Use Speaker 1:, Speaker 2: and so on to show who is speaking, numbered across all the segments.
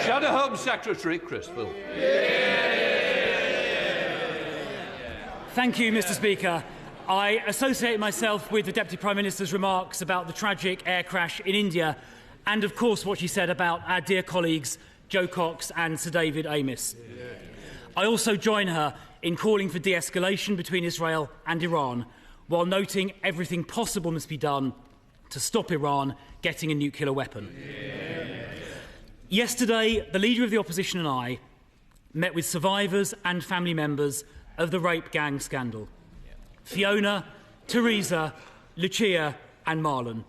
Speaker 1: Shadow Home Secretary Chris Phil.
Speaker 2: Thank you, Mr. Speaker. I associate myself with the Deputy Prime Minister's remarks about the tragic air crash in India and, of course, what she said about our dear colleagues Joe Cox and Sir David Amis. I also join her in calling for de-escalation between Israel and Iran, while noting everything possible must be done to stop Iran getting a nuclear weapon. Yesterday, the Leader of the Opposition and I met with survivors and family members of the rape gang scandal. Fiona, Teresa, Lucia and Marlon.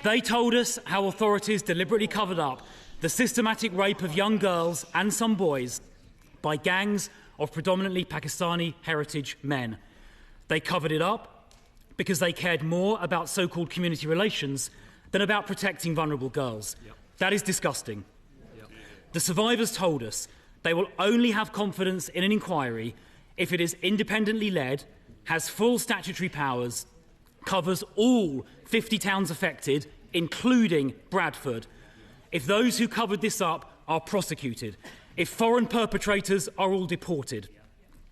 Speaker 2: They told us how authorities deliberately covered up the systematic rape of young girls and some boys by gangs of predominantly Pakistani heritage men. They covered it up because they cared more about so-called community relations than about protecting vulnerable girls. That is disgusting. The survivors told us they will only have confidence in an inquiry if it is independently led, has full statutory powers, covers all 50 towns affected, including Bradford, if those who covered this up are prosecuted, if foreign perpetrators are all deported,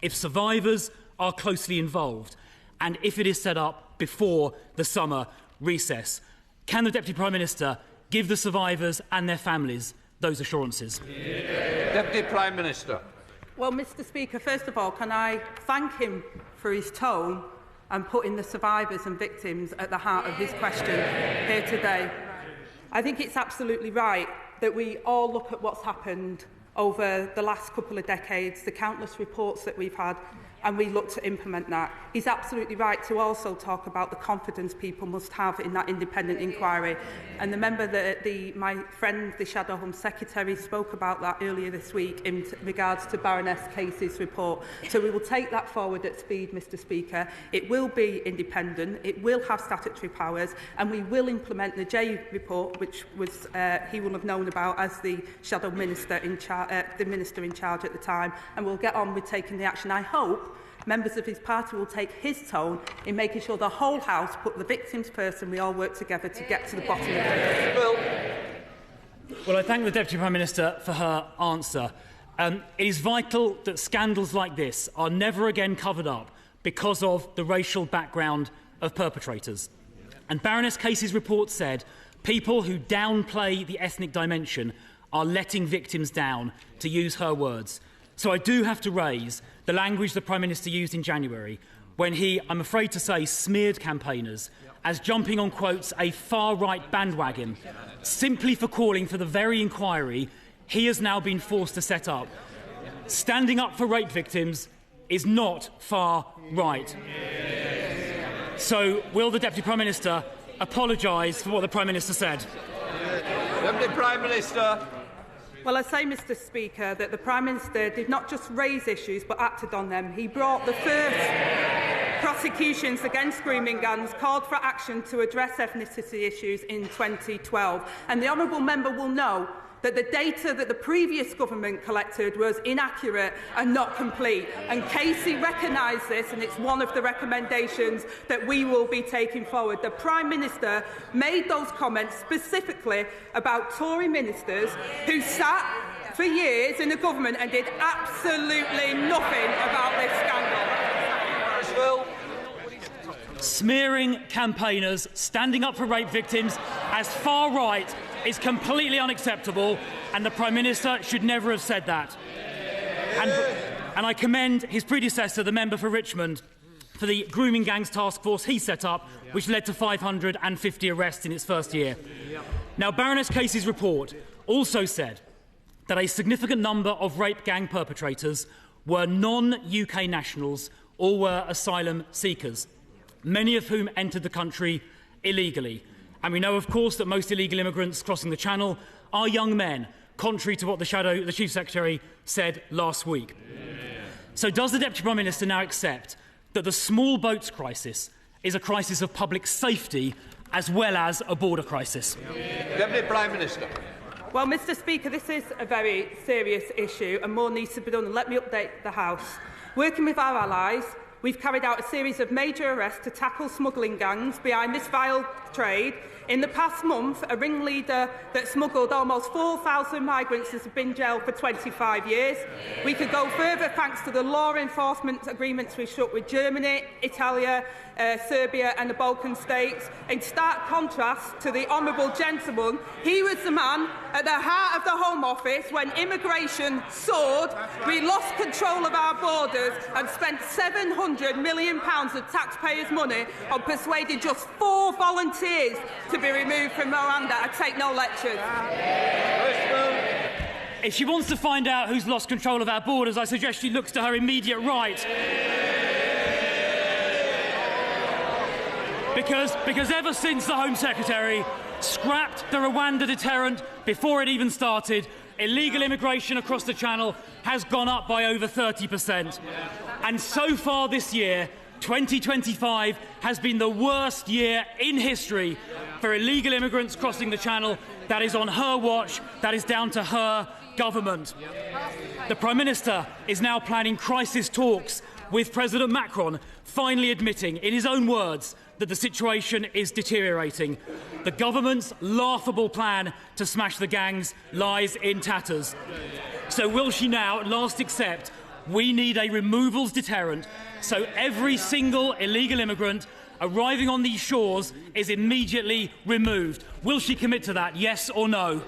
Speaker 2: if survivors are closely involved, and if it is set up before the summer recess. Can the Deputy Prime Minister give the survivors and their families those assurances?
Speaker 1: Deputy Prime Minister.
Speaker 3: Well, Mr. Speaker, first of all, can I thank him for his tone and putting the survivors and victims at the heart of his question here today. I think it's absolutely right that we all look at what's happened over the last couple of decades, the countless reports that we've had, and we look to implement that. He's absolutely right to also talk about the confidence people must have in that independent inquiry. And the member that my friend, the Shadow Home Secretary, spoke about that earlier this week in regards to Baroness Casey's report. So we will take that forward at speed, Mr. Speaker. It will be independent, it will have statutory powers, and we will implement the J report, which was he will have known about as the Shadow Minister in the Minister in charge at the time, and we'll get on with taking the action. I hope members of his party will take his tone in making sure the whole House put the victims first and we all work together to get to the bottom of it.
Speaker 2: Well, I thank the Deputy Prime Minister for her answer. It is vital that scandals like this are never again covered up because of the racial background of perpetrators. And Baroness Casey's report said people who downplay the ethnic dimension are letting victims down, to use her words. So I do have to raise the language the Prime Minister used in January when he, I'm afraid to say, smeared campaigners as jumping on, quotes, a far-right bandwagon, simply for calling for the very inquiry he has now been forced to set up. Standing up for rape victims is not far-right. So will the Deputy Prime Minister apologise for what the Prime Minister said?
Speaker 1: Deputy Prime Minister.
Speaker 3: Well, I say, Mr. Speaker, that the Prime Minister did not just raise issues but acted on them. He brought the first prosecutions against grooming gangs, called for action to address ethnicity issues in 2012. And the honourable member will know that the data that the previous government collected was inaccurate and not complete. And Casey recognised this, and it's one of the recommendations that we will be taking forward. The Prime Minister made those comments specifically about Tory ministers who sat for years in the government and did absolutely nothing about this scandal.
Speaker 2: Smearing campaigners standing up for rape victims as far right is completely unacceptable, and the Prime Minister should never have said that. And I commend his predecessor, the member for Richmond, for the grooming gangs task force he set up, which led to 550 arrests in its first year. Now, Baroness Casey's report also said that a significant number of rape gang perpetrators were non-UK nationals or were asylum seekers, many of whom entered the country illegally. And we know, of course, that most illegal immigrants crossing the Channel are young men, contrary to what the Chief Secretary said last week. So does the Deputy Prime Minister now accept that the small boats crisis is a crisis of public safety as well as a border crisis?
Speaker 1: Deputy Prime Minister.
Speaker 3: Well, Mr. Speaker, this is a very serious issue and more needs to be done. And let me update the House. Working with our allies, we've carried out a series of major arrests to tackle smuggling gangs behind this vile trade. In the past month, a ringleader that smuggled almost 4,000 migrants has been jailed for 25 years. We could go further thanks to the law enforcement agreements we struck with Germany, Italy, Serbia and the Balkan states. In stark contrast to the honourable gentleman, he was the man at the heart of the Home Office when immigration soared, we lost control of our borders and spent £700 million of taxpayers' money on persuading just 4 volunteers to be removed from Rwanda. I take no lectures.
Speaker 2: If she wants to find out who's lost control of our borders, I suggest she looks to her immediate right. Because ever since the Home Secretary scrapped the Rwanda deterrent before it even started, illegal immigration across the Channel has gone up by over 30%. And so far this year, 2025 has been the worst year in history for illegal immigrants crossing the Channel. That is on her watch. That is down to her government. The Prime Minister is now planning crisis talks with President Macron, finally admitting, in his own words, that the situation is deteriorating. The government's laughable plan to smash the gangs lies in tatters. So will she now at last accept we need a removals deterrent so every single illegal immigrant arriving on these shores is immediately removed? Will she commit to that, yes or no?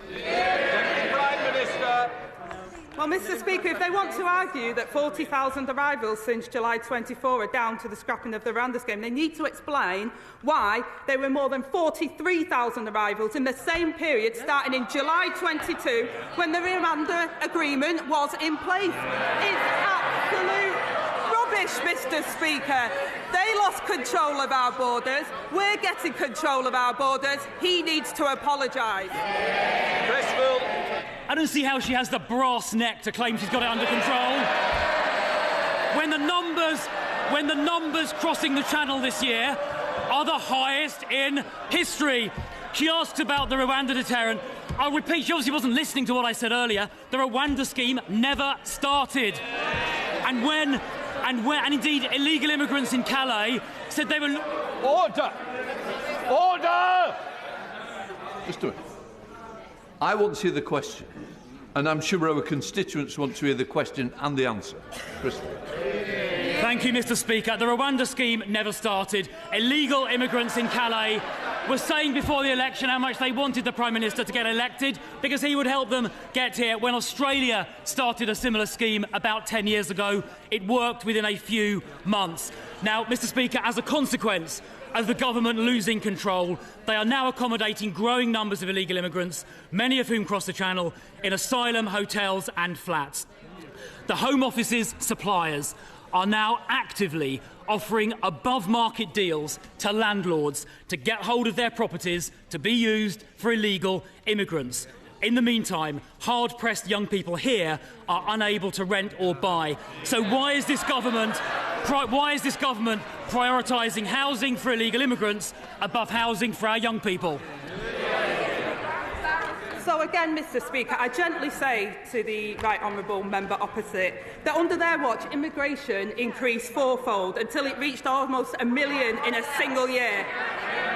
Speaker 1: Prime Minister.
Speaker 3: Well, Mr Speaker, if they want to argue that 40,000 arrivals since July 24 are down to the scrapping of the Rwanda scheme, they need to explain why there were more than 43,000 arrivals in the same period starting in July 22 when the Rwanda agreement was in place. It's absolute rubbish, Mr Speaker. They lost control of our borders. We're getting control of our borders. He needs to apologise.
Speaker 2: I don't see how she has the brass neck to claim she's got it under control. When the numbers crossing the Channel this year are the highest in history. She asks about the Rwanda deterrent. I'll repeat, she obviously wasn't listening to what I said earlier. The Rwanda scheme never started. And indeed illegal immigrants in Calais said they were...
Speaker 1: Order! Order! Just do it. I want to hear the question, and I'm sure our constituents want to hear the question and the answer. Crystal.
Speaker 2: Thank you, Mr Speaker. The Rwanda scheme never started. Illegal immigrants in Calais were saying before the election how much they wanted the Prime Minister to get elected because he would help them get here. When Australia started a similar scheme about 10 years ago, it worked within a few months. Now, Mr Speaker, as a consequence of the government losing control, they are now accommodating growing numbers of illegal immigrants, many of whom cross the Channel, in asylum, hotels and flats. The Home Office's suppliers are now actively offering above-market deals to landlords to get hold of their properties to be used for illegal immigrants. In the meantime, hard-pressed young people here are unable to rent or buy. So why is this government prioritising housing for illegal immigrants above housing for our young people?
Speaker 3: So again, Mr Speaker, I gently say to the right honourable member opposite that under their watch, immigration increased fourfold until it reached almost 1 million in a single year.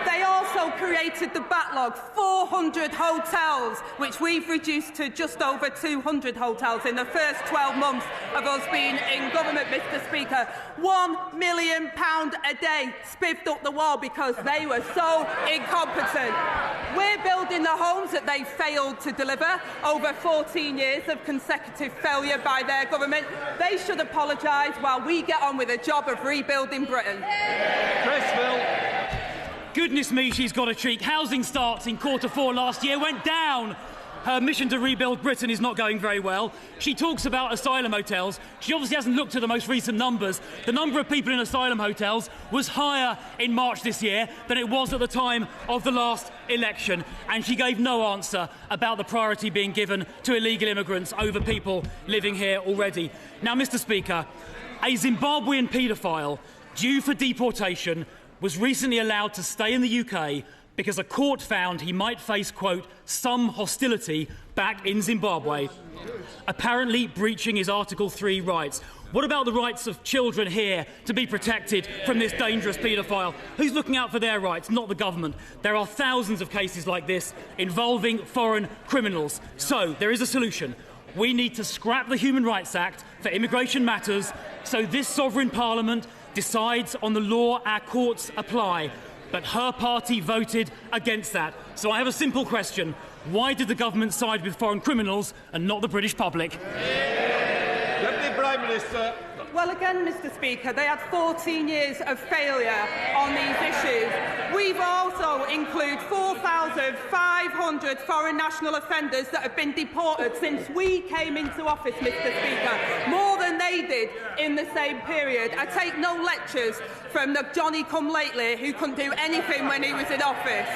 Speaker 3: They also created the backlog, 400 hotels, which we've reduced to just over 200 hotels in the first 12 months of us being in government, Mr Speaker. £1 million a day spiffed up the wall because they were so incompetent. We're building the homes that they failed to deliver over 14 years of consecutive failure by their government. They should apologise while we get on with the job of rebuilding Britain.
Speaker 2: Goodness me, she's got a cheek. Housing starts in Q4 last year went down. Her mission to rebuild Britain is not going very well. She talks about asylum hotels. She obviously hasn't looked at the most recent numbers. The number of people in asylum hotels was higher in March this year than it was at the time of the last election. And she gave no answer about the priority being given to illegal immigrants over people living here already. Now, Mr Speaker, a Zimbabwean paedophile due for deportation was recently allowed to stay in the UK because a court found he might face, quote, some hostility back in Zimbabwe, apparently breaching his Article 3 rights. What about the rights of children here to be protected from this dangerous paedophile? Who's looking out for their rights? Not the government. There are thousands of cases like this involving foreign criminals. So there is a solution. We need to scrap the Human Rights Act for immigration matters so this sovereign parliament decides on the law our courts apply. But her party voted against that. So I have a simple question. Why did the government side with foreign criminals and not the British public?
Speaker 4: Deputy Prime Minister.
Speaker 3: Well, again, Mr Speaker, they had 14 years of failure on these issues. We've also included 4,500 foreign national offenders that have been deported since we came into office, Mr Speaker, more than they did in the same period. I take no lectures from the Johnny-come-lately who couldn't do anything when he was in office.